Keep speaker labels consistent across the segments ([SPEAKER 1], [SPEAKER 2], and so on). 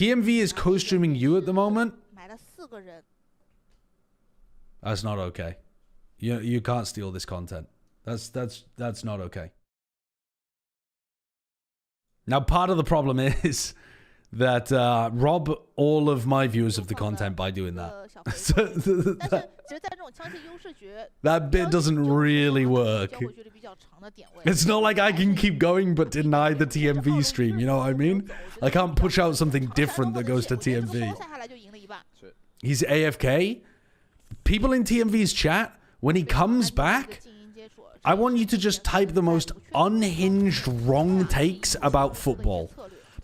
[SPEAKER 1] TMV is co-streaming you at the moment? That's not okay. You can't steal this content. That's not okay. Now, part of the problem is that rob all of my views of the content by doing that. That bit doesn't really work. It's not like I can keep going but deny the TMV stream, you know what I mean? I can't push out something different that goes to TMV. He's AFK. People in TMV's chat, when he comes back, I want you to just type the most unhinged wrong takes about football.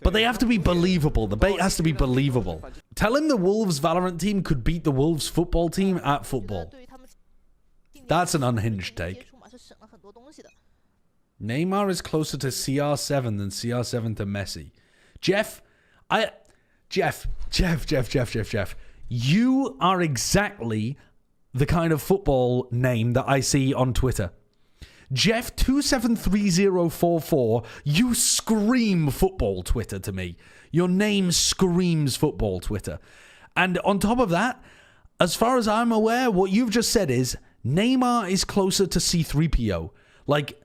[SPEAKER 1] But they have to be believable. The bait has to be believable. Tell him the Wolves Valorant team could beat the Wolves football team at football. That's an unhinged take. Neymar is closer to CR7 than CR7 to Messi. Jeff. You are exactly the kind of football name that I see on Twitter. Jeff273044, you scream football Twitter to me. Your name screams football Twitter. And on top of that, as far as I'm aware, what you've just said is Neymar is closer to C3PO. Like,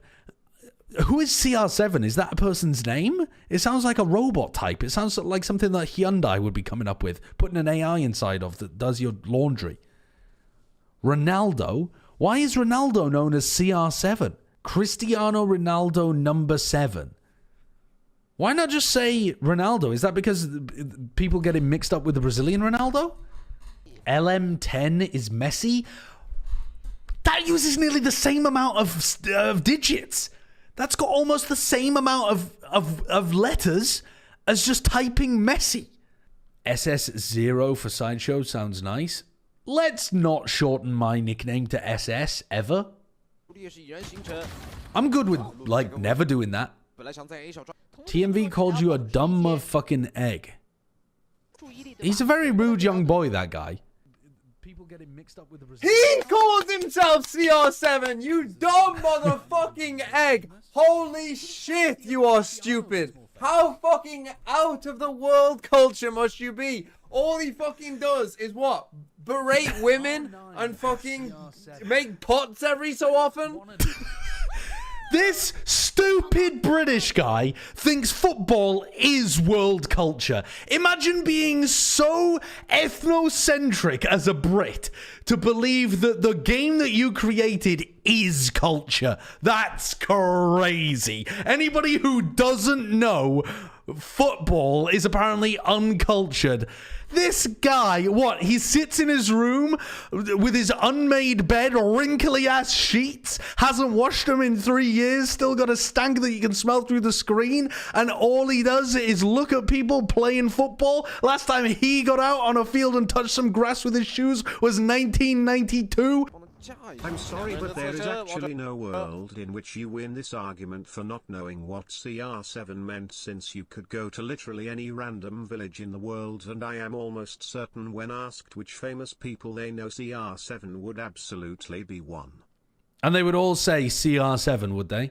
[SPEAKER 1] who is CR7? Is that a person's name? It sounds like a robot type. It sounds like something that Hyundai would be coming up with, putting an AI inside of that does your laundry. Ronaldo? Why is Ronaldo known as CR7? Cristiano Ronaldo number 7. Why not just say Ronaldo? Is that because people get him mixed up with the Brazilian Ronaldo? LM10 is Messi? That uses nearly the same amount of digits. That's got almost the same amount of letters as just typing Messi. SS0 for Sideshow sounds nice. Let's not shorten my nickname to SS ever. I'm good with, like, never doing that. TMV called you a dumb motherfucking egg. He's a very rude young boy, that guy. People get him mixed up with the
[SPEAKER 2] He calls himself CR7, you dumb motherfucking egg! Holy shit, you are stupid! How fucking out of the world culture must you be? All he fucking does is what? Berate women and fucking make pots every so often?
[SPEAKER 1] This stupid British guy thinks football is world culture. Imagine being so ethnocentric as a Brit to believe that the game that you created is culture. That's crazy. Anybody who doesn't know football is apparently uncultured. This guy, what? He sits in his room with his unmade bed, wrinkly ass sheets, hasn't washed them in 3 years, still got a stank that you can smell through the screen, and all he does is look at people playing football. Last time he got out on a field and touched some grass with his shoes was 1992.
[SPEAKER 3] I'm sorry, but there is actually no world in which you win this argument for not knowing what CR7 meant, since you could go to literally any random village in the world, and I am almost certain when asked which famous people they know, CR7 would absolutely be one.
[SPEAKER 1] And they would all say CR7, would they?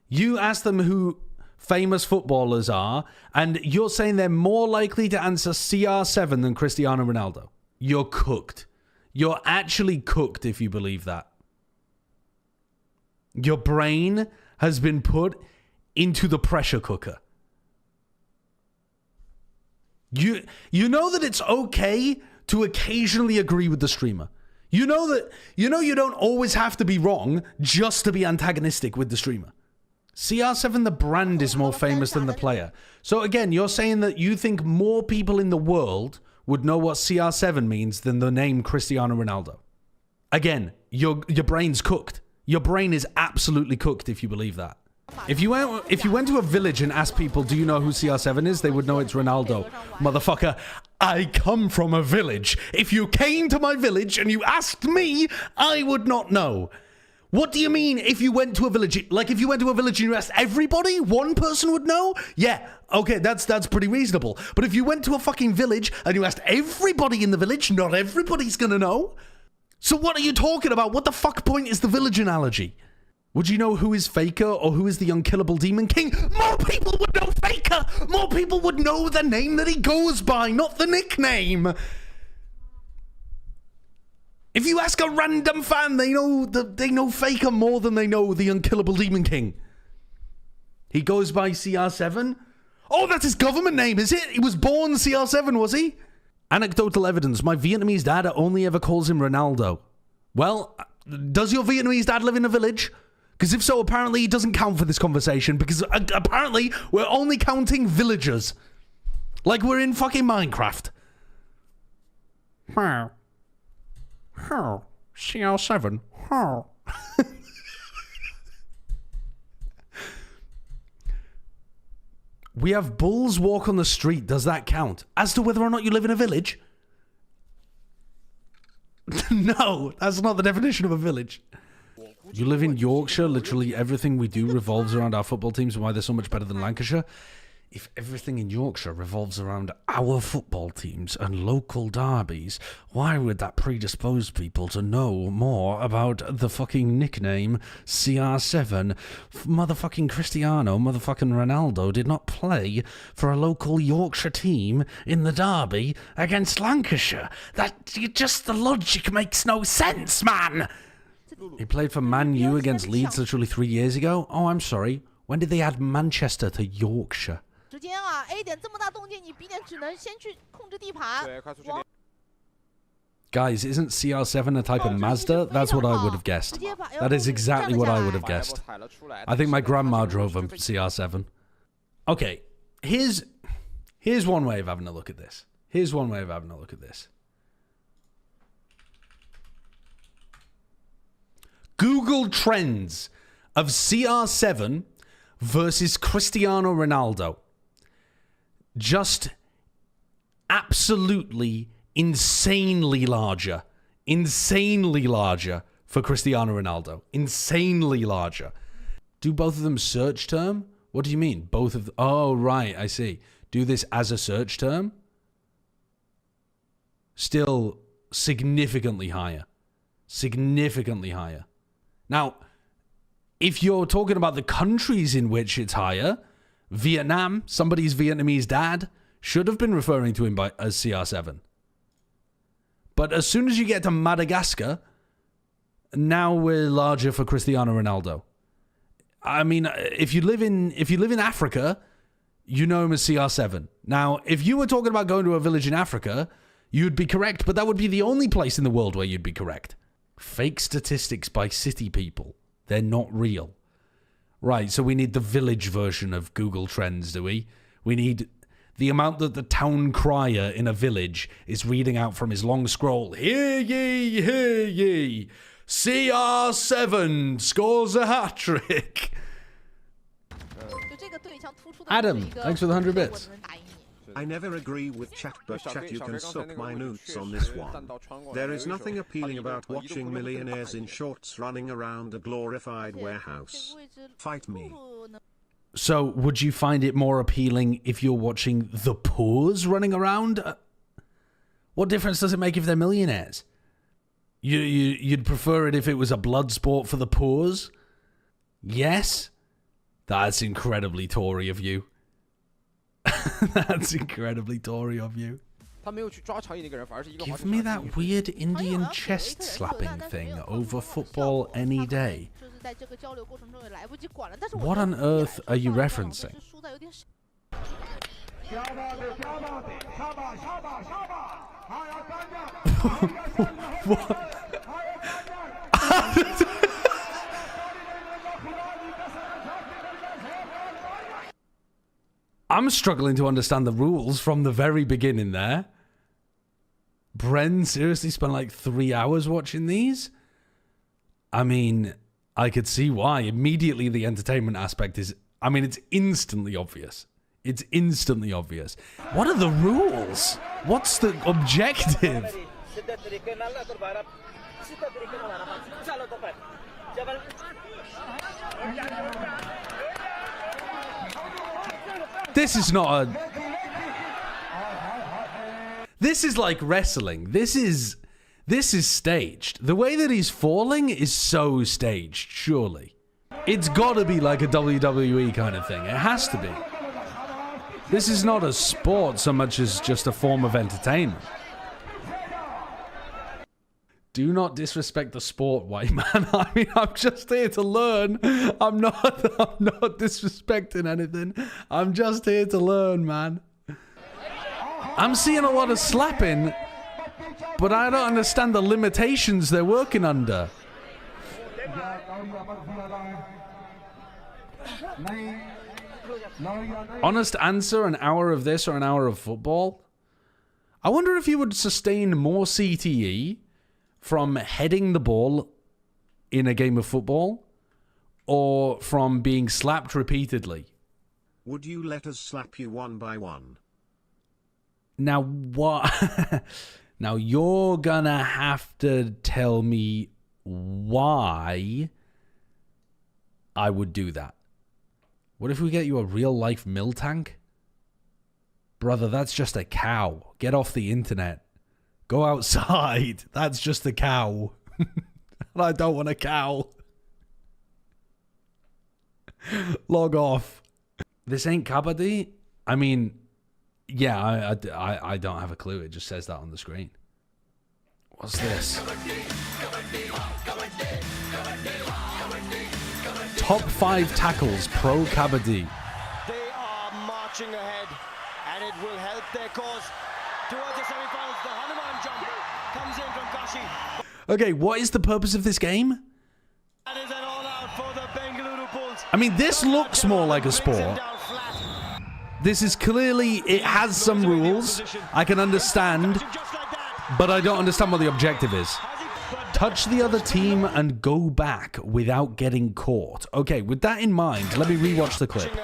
[SPEAKER 1] You ask them who famous footballers are, and you're saying they're more likely to answer CR7 than Cristiano Ronaldo. You're cooked. You're actually cooked if you believe that. Your brain has been put into the pressure cooker. You know that it's okay to occasionally agree with the streamer. You know you don't always have to be wrong just to be antagonistic with the streamer. CR7, the brand, is more famous than the player. So again, you're saying that you think more people in the world would know what CR7 means than the name Cristiano Ronaldo. Again, your brain's cooked. Your brain is absolutely cooked if you believe that. If you went to a village and asked people, do you know who CR7 is? They would know it's Ronaldo. Motherfucker, I come from a village. If you came to my village and you asked me, I would not know. What do you mean if you went to a village? Like, if you went to a village and you asked everybody, one person would know? Yeah, okay, that's pretty reasonable. But if you went to a fucking village and you asked everybody in the village, not everybody's gonna know. So what are you talking about? What the fuck point is the village analogy? Would you know who is Faker or who is the unkillable Demon King? More people would know Faker! More people would know the name that he goes by, not the nickname! If you ask a random fan, they know Faker more than they know the unkillable Demon King. He goes by CR7? Oh, that's his government name, is it? He was born CR7, was he? Anecdotal evidence. My Vietnamese dad only ever calls him Ronaldo. Well, does your Vietnamese dad live in a village? Because if so, apparently he doesn't count for this conversation, because apparently we're only counting villagers. Like we're in fucking Minecraft. CR7. We have bulls walk on the street. Does that count? As to whether or not you live in a village? No, that's not the definition of a village. You live in Yorkshire. Literally everything we do revolves around our football teams and why they're so much better than Lancashire. If everything in Yorkshire revolves around our football teams and local derbies, why would that predispose people to know more about the fucking nickname CR7? Motherfucking Cristiano, motherfucking Ronaldo did not play for a local Yorkshire team in the derby against Lancashire. The logic makes no sense, man! He played for Man U against Leeds literally 3 years ago? Oh, I'm sorry. When did they add Manchester to Yorkshire? Guys, isn't CR7 a type of Mazda? That's what I would have guessed. That is exactly what I would have guessed. I think my grandma drove a CR7. Okay, here's one way of having a look at this. Google trends of CR7 versus Cristiano Ronaldo. Just absolutely insanely larger. Insanely larger for Cristiano Ronaldo. Insanely larger. Do both of them search term? What do you mean? Both of them? Oh, right, I see. Do this as a search term? Still significantly higher. Significantly higher. Now, if you're talking about the countries in which it's higher, Vietnam, somebody's Vietnamese dad, should have been referring to him as CR7. But as soon as you get to Madagascar, now we're larger for Cristiano Ronaldo. I mean, if you live in Africa, you know him as CR7. Now, if you were talking about going to a village in Africa, you'd be correct, but that would be the only place in the world where you'd be correct. Fake statistics by city people. They're not real. Right, so we need the village version of Google Trends, do we? We need the amount that the town crier in a village is reading out from his long scroll. Hear ye, hear ye. CR7 scores a hat-trick. Adam, thanks for the 100 bits.
[SPEAKER 3] I never agree with chat, but chat, you can suck my nuts on this one. There is nothing appealing about watching millionaires in shorts running around a glorified warehouse. Fight me.
[SPEAKER 1] So, would you find it more appealing if you're watching the poors running around? What difference does it make if they're millionaires? You'd prefer it if it was a blood sport for the poors? Yes? That's incredibly Tory of you. That's incredibly Tory of you. Give me that weird Indian chest slapping thing over football any day. What on earth are you referencing? What? I'm struggling to understand the rules from the very beginning there. Bren seriously spent like 3 hours watching these? I mean, I could see why. Immediately the entertainment aspect is... I mean, it's instantly obvious. It's instantly obvious. What are the rules? What's the objective? This is not a... This is like wrestling. This is staged. The way that he's falling is so staged, surely. It's got to be like a WWE kind of thing. It has to be. This is not a sport so much as just a form of entertainment. Do not disrespect the sport, white man. I mean, I'm just here to learn. I'm not disrespecting anything. I'm just here to learn, man. I'm seeing a lot of slapping, but I don't understand the limitations they're working under. Honest answer, an hour of this or an hour of football? I wonder if you would sustain more CTE from heading the ball in a game of football or from being slapped repeatedly.
[SPEAKER 3] Would you let us slap you one by one?
[SPEAKER 1] Now what? Now you're gonna have to tell me why I would do that. What if we get you a real life mill tank? Brother, that's just a cow. Get off the internet. Go outside. That's just a cow. And I don't want a cow. Log off. This ain't Kabaddi? I mean, yeah, I don't have a clue. It just says that on the screen. What's this? Top 5 tackles pro Kabaddi.
[SPEAKER 4] They are marching ahead, and it will help their cause. Towards the semi-finals, the Hanuman jump comes in from Kashi.
[SPEAKER 1] Okay, what is the purpose of this game?
[SPEAKER 4] That is an all-out for the Bengaluru Bulls.
[SPEAKER 1] I mean, this looks more like a sport. This is clearly, it has some rules. I can understand, but I don't understand what the objective is. Touch the other team and go back without getting caught. Okay, with that in mind, let me rewatch the clip.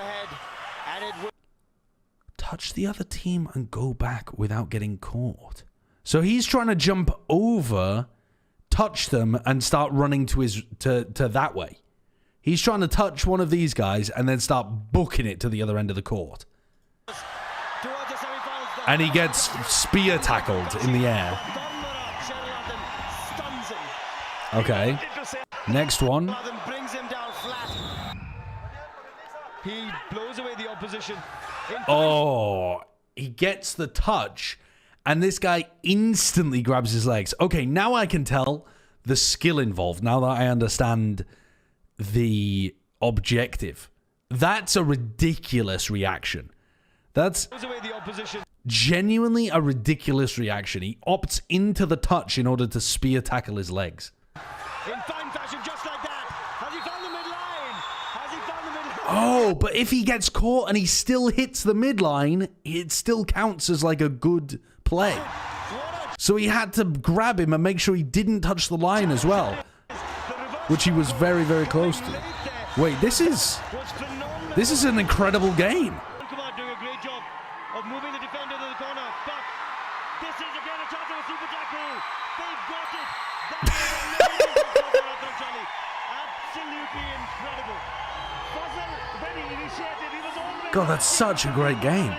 [SPEAKER 1] Touch the other team and go back without getting caught. So he's trying to jump over, touch them, and start running to his to that way. He's trying to touch one of these guys and then start booking it to the other end of the court. And he gets spear tackled in the air. Okay. Next one.
[SPEAKER 4] He blows away the opposition.
[SPEAKER 1] Oh, he gets the touch, and this guy instantly grabs his legs. Okay, now I can tell the skill involved, now that I understand the objective. That's a ridiculous reaction. That's genuinely a ridiculous reaction. He opts into the touch in order to spear tackle his legs.
[SPEAKER 4] In fine fashion, just like that. Has he found the midline? Has he found the midline?
[SPEAKER 1] Oh, but if he gets caught and he still hits the midline, it still counts as like a good play. So he had to grab him and make sure he didn't touch the line as well, which he was very, very close to. Wait, this is an incredible game.
[SPEAKER 4] Doing a great job of moving the defender to the corner, but this is again a chance of a super tackle. They've got it. Absolutely incredible.
[SPEAKER 1] God, that's such a great game.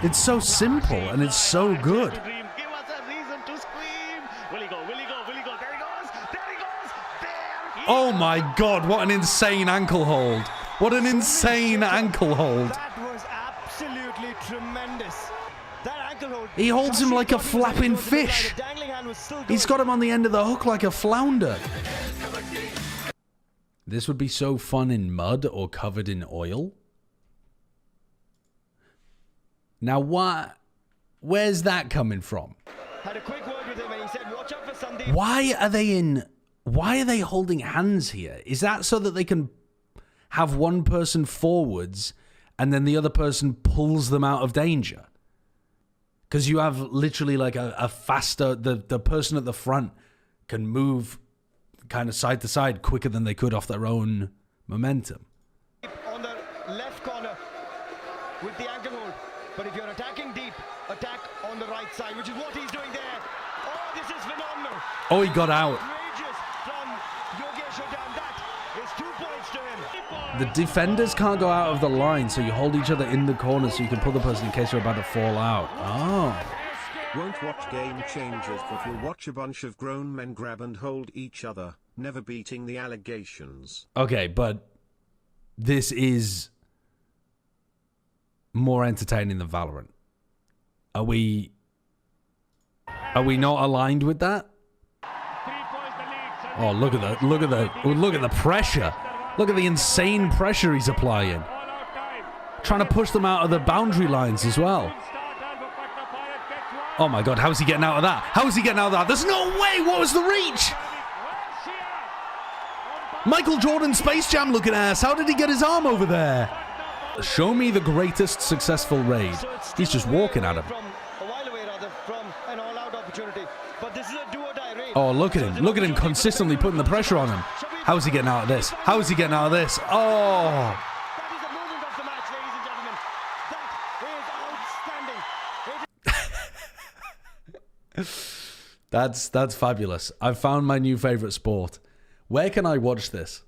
[SPEAKER 1] It's so simple and it's so good.
[SPEAKER 4] Give us a reason to scream. Will he go? Will he go? Will he go? There he goes. There he goes. There he
[SPEAKER 1] Oh my God, what an insane ankle hold. What an insane ankle hold.
[SPEAKER 4] That was absolutely tremendous. That ankle hold.
[SPEAKER 1] He holds him like a flapping fish.
[SPEAKER 4] The dangling hand was still
[SPEAKER 1] He's got him on the end of the hook like a flounder. This would be so fun in mud or covered in oil. Now what? Where's that coming from?
[SPEAKER 4] Had a quick word with him and he said, watch out for Sandeep.
[SPEAKER 1] Why are they holding hands here? Is that so that they can have one person forwards and then the other person pulls them out of danger? Because you have literally like a faster, the person at the front can move kind of side to side quicker than they could off their own momentum.
[SPEAKER 4] On the left corner with the ankle hold. But if you're attacking deep, attack on the right side, which is what he's doing there. Oh, this is phenomenal.
[SPEAKER 1] Oh, he got out.
[SPEAKER 4] Outrageous from Yogesh Odan. That is 2 points to him.
[SPEAKER 1] The defenders can't go out of the line, so you hold each other in the corner so you can pull the person in case you're about to fall out. Oh.
[SPEAKER 3] Won't watch Game Changers, but will watch a bunch of grown men grab and hold each other. never beating the allegations.
[SPEAKER 1] Okay, but this is more entertaining than Valorant. Are we not aligned with that? Oh, look at the pressure. Look at the insane pressure he's applying. Trying to push them out of the boundary lines as well. Oh my god, how is he getting out of that? How is he getting out of that? There's no way! What was the reach? Michael Jordan Space Jam looking ass. How did he get his arm over there? Show me the greatest successful raid. He's just walking at him. Oh, look at him. Look at him consistently putting the pressure on him. How is he getting out of this? How is he getting out of this? Oh. That's fabulous. I've found my new favorite sport. Where can I watch this?